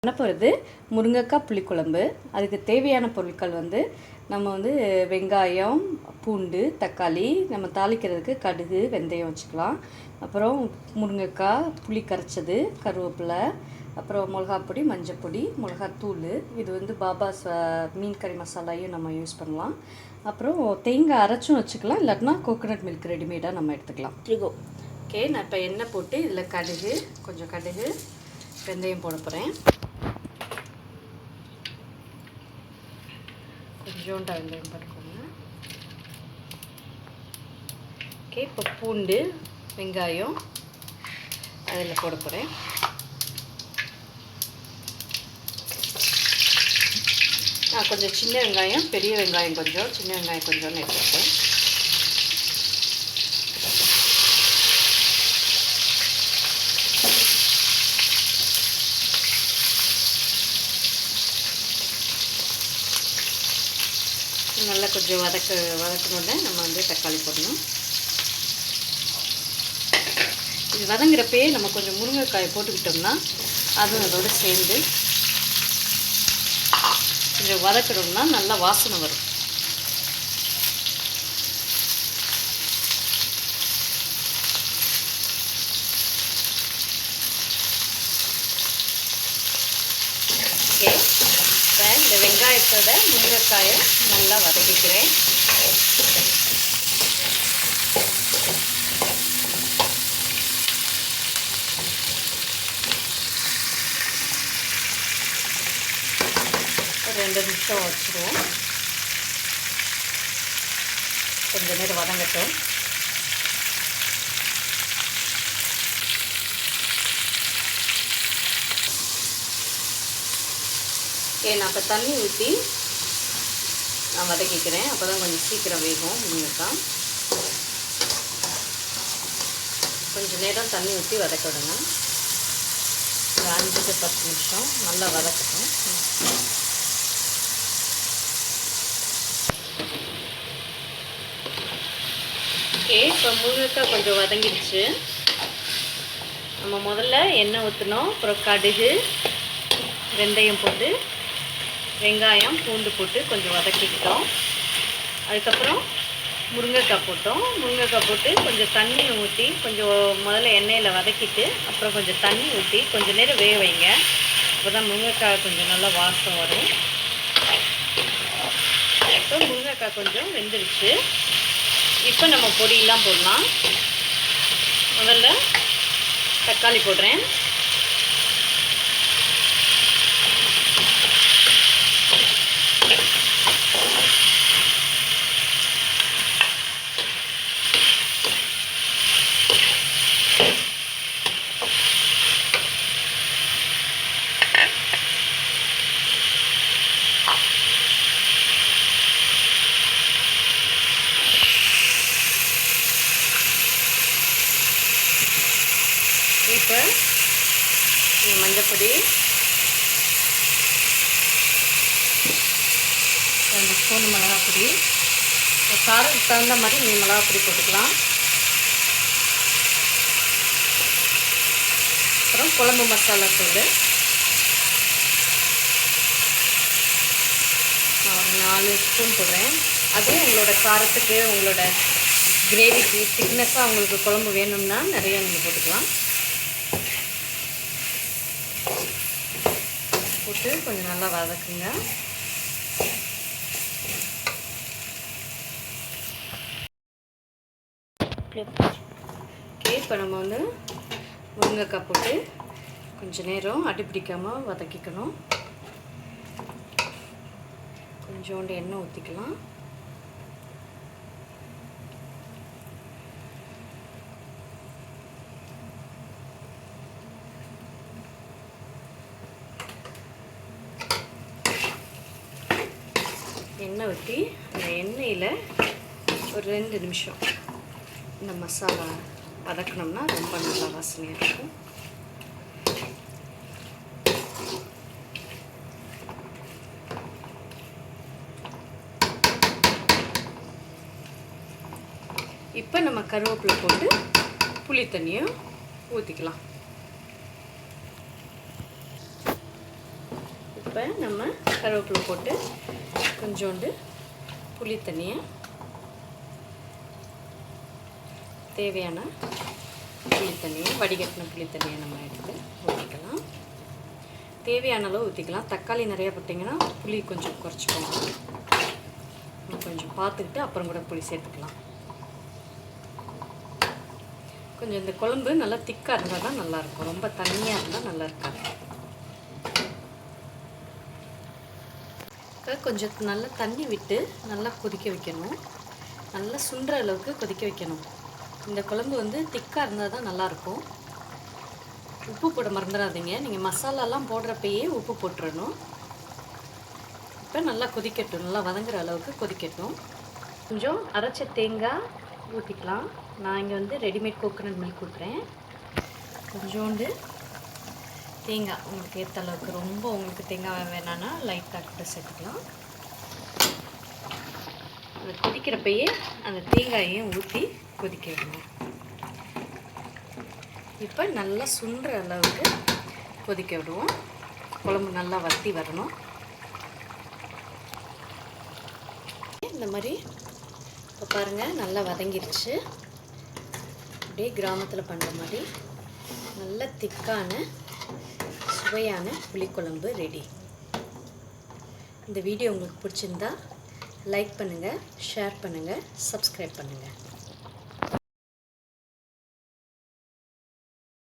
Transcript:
பண்ண முருங்கைக்காய் புளிக்குழம்பு. அதுக்கு தேவையான பொருட்கள் நம்ம வெங்காயம், பூண்டு, தக்காளி, நம்ம தாளிக்கிறதுக்கு கடுகு, வெந்தயம் வச்சுக்கலாம். அப்புறம் முருங்கைக்காய், புளி கரைச்சது, கருவேப்பிலை, அப்புறம் மிளகாப்பொடி, மஞ்சப்பொடி, மிளகாத்தூள். இது பாபாஸ் மீன் கறி மசாலாயும் நம்ம யூஸ் பண்ணலாம். அப்புறம் தேங்காய் அரைச்சும் வச்சுக்கலாம், இல்லாட்டினா கோகோனட் மில்க் ரெடிமேடாக நம்ம எடுத்துக்கலாம். ஓகே, நான் இப்போ எண்ணெய் போட்டு இதில் கொஞ்சம் கடுகு, வெந்தயம் போட போகிறேன். கொஞ்சோண்டு வெந்தயம் போட்டுக்கோங்க. ஓகே, இப்போ பூண்டு, வெங்காயம் அதில் போட போகிறேன். நான் கொஞ்சம் சின்ன வெங்காயம், பெரிய வெங்காயம் கொஞ்சம், சின்ன வெங்காயம் கொஞ்சம்னு எடுத்துருக்கேன். நல்லா கொஞ்சம் வதக்கணுன்னே நம்ம தக்காளி போடணும். இது வதங்குறப்பயே நம்ம கொஞ்சம் முருங்கைக்காயை போட்டுக்கிட்டோம்னா அதுவும் அதோடு சேர்ந்து கொஞ்சம் வதக்கணும்னா நல்லா வாசனை வரும். ஓகே, இப்போ இந்த வெங்காயத்தோட முருங்கைக்காயை நல்லா வதக்கிக்கிறேன். ஒரு 2 நிமிஷம் வச்சுருவோம். கொஞ்சம் நேரம் வதங்கட்டும். நான் இப்போ தண்ணி ஊற்றி நான் வதக்கிக்கிறேன். அப்போ தான் கொஞ்சம் சீக்கிரம் வேகும் முருங்கைக்காய். கொஞ்சம் நேரம் தண்ணி ஊற்றி வதக்க விடுங்க. ஒரு 5 to 10 நிமிஷம் நல்லா வதக்கட்டும். ஓகே, இப்போ முருங்கைக்காய் கொஞ்சம் வதங்கிடுச்சு. நம்ம முதல்ல எண்ணெய் ஊற்றணும். அப்புறம் கடுகு, வெந்தயம் போட்டு, வெங்காயம், பூண்டு போட்டு கொஞ்சம் வதக்கிக்கிட்டோம். அதுக்கப்புறம் முருங்கைக்காய் போட்டோம். முருங்கைக்காய் போட்டு கொஞ்சம் தண்ணி ஊற்றி கொஞ்சம் முதல்ல எண்ணெயில் வதக்கிட்டு அப்புறம் கொஞ்சம் தண்ணி ஊற்றி கொஞ்சம் நேரம் வேக வைங்க. அப்போ தான் முருங்கைக்காய் கொஞ்சம் நல்லா வாசம் வரும். இப்போ முருங்கைக்காய் கொஞ்சம் வெந்துருச்சு. இப்போ நம்ம பொடியெல்லாம் போடலாம். முதல்ல தக்காளி போடுறேன். இப்போ மஞ்சப்பொடி 2 ஸ்பூன் மிளகாப்பொடி, காரத்துக்கு தகுந்த மாதிரி நீங்கள் மிளகாப்பொடி போட்டுக்கலாம். அப்புறம் குழம்பு மசாலா தூள் நான் ஒரு 4 ஸ்பூன் போடுறேன். அதுவும் உங்களோட காரத்துக்கு, உங்களோட கிரேவிக்கு திக்னஸாக உங்களுக்கு குழம்பு வேணும்னா நிறையா நீங்கள் போட்டுக்கலாம். போட்டு கொஞ்சம் நல்லா வதக்குங்க. ஓகே, இப்போ நம்ம முருங்கைக்காய் போட்டு கொஞ்சம் நேரம் அடிப்பிடிக்காமல் வதக்கிக்கணும். கொஞ்சோண்டு எண்ணெய் ஊற்றிக்கலாம். எண்ணெய் ஊற்றி அந்த எண்ணெயில் ஒரு 2 நிமிஷம் இந்த மசாலா வதக்கணும்னா ரொம்ப நல்லா வாசனையாக இருக்கும். இப்போ நம்ம கருவேப்பிலை போட்டு புளி தண்ணியும் ஊற்றிக்கலாம். இப்போ நம்ம கருவேப்பிலை போட்டு கொஞ்சோண்டு புளி தண்ணியை, தேவையான புளி தண்ணியை, வடிகட்டின புளி தண்ணியை நம்ம எடுத்து ஊற்றிக்கலாம். தேவையான அளவு ஊற்றிக்கலாம். தக்காளி நிறையா போட்டிங்கன்னா புளி கொஞ்சம் குறைச்சிக்கோங்க. நம்ம கொஞ்சம் பார்த்துக்கிட்டு அப்புறம் கூட புளி சேர்த்துக்கலாம். கொஞ்சம் இந்த குழம்பு நல்லா திக்காக இருந்தால் தான் நல்லாயிருக்கும். ரொம்ப தண்ணியாக இருந்தால் நல்லா இருக்காது. இப்போ கொஞ்சம் நல்லா தண்ணி விட்டு நல்லா கொதிக்க வைக்கணும். நல்லா சுண்டுற அளவுக்கு கொதிக்க வைக்கணும். இந்த குழம்பு வந்து திக்காக இருந்தால் தான் நல்லாயிருக்கும். உப்பு போட மறந்துடாதீங்க. நீங்கள் மசாலாலாம் போடுறப்பயே உப்பு போட்டுறணும். இப்போ நல்லா கொதிக்கட்டும். நல்லா வதங்குற அளவுக்கு கொதிக்கட்டும். கொஞ்சம் அரைச்ச தேங்காய் ஊற்றிக்கலாம். நான் இங்கே வந்து ரெடிமேட் கோகோனட் மில்க் ஊற்றுறேன். கொஞ்சோண்டு தேங்காய் உங்களுக்கு ஏற்ற அளவுக்கு, ரொம்ப உங்களுக்கு தேங்காய் வேணான்னா லைட்டாக கூட சேர்த்துக்கலாம். அது கொதிக்கிறப்பயே அந்த தேங்காயையும் ஊற்றி கொதிக்க விடணும். இப்போ நல்லா சுண்டுற அளவுக்கு கொதிக்க விடுவோம். குழம்பு நல்லா வத்தி வரணும். இந்த மாதிரி இப்போ பாருங்கள் நல்லா வதங்கிருச்சு. அப்படியே கிராமத்தில் பண்ணுற மாதிரி நல்ல திக்கான சுவையான புளிக்குழம்பு ரெடி. இந்த வீடியோ உங்களுக்கு பிடிச்சிருந்தா லைக் பண்ணுங்கள், ஷேர் பண்ணுங்கள், சப்ஸ்கிரைப் பண்ணுங்கள்.